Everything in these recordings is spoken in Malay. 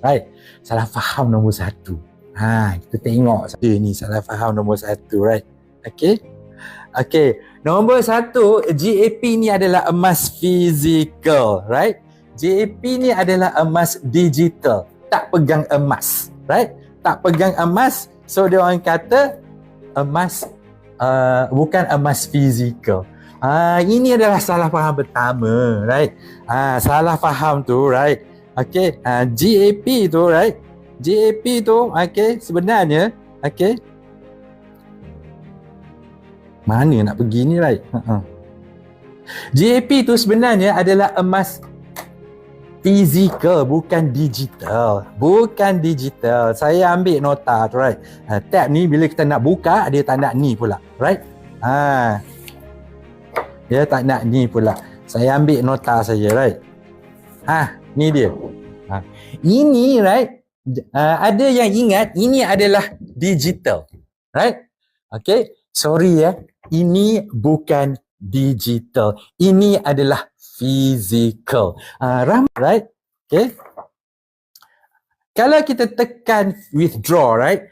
Right? Salah faham nombor satu. Kita tengok saja ni salah faham nombor satu, right? Okay. Nombor satu, GAP ni adalah emas fizikal, right? GAP ni adalah emas digital. Tak pegang emas, right? Tak pegang emas. So, dia orang kata emas bukan emas fizikal. Ini adalah salah faham pertama, right? Salah faham tu, right? Okay, GAP tu, right? GAP tu, okay, sebenarnya, okay, mana nak pergi ni, right? GAP tu sebenarnya adalah emas fizikal, bukan digital. Bukan digital. Saya ambil nota tu, right? Tab ni bila kita nak buka, dia tak nak ni pula, right? Dia tak nak ni pula. Saya ambil nota saja, right? Ni dia. Ini, right? Ada yang ingat ini adalah digital, right? Okay, sorry ya, ini bukan digital, ini adalah physical. Right? Okay. Kalau kita tekan withdraw, right?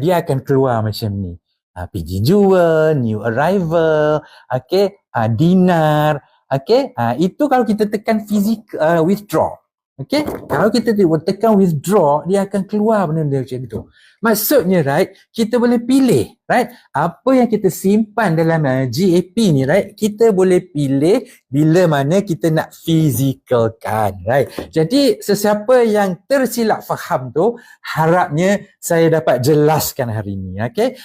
Dia akan keluar macam ni. PG Jewel, new arrival, okay, dinar, okay. Itu kalau kita tekan physical withdraw. Okay, kalau kita tekan withdraw, dia akan keluar benda-benda macam tu. Maksudnya, right, kita boleh pilih, right, apa yang kita simpan dalam GAP ni, right, kita boleh pilih bila mana kita nak fizicalkan, right. Jadi, sesiapa yang tersilap faham tu, harapnya saya dapat jelaskan hari ni, okay.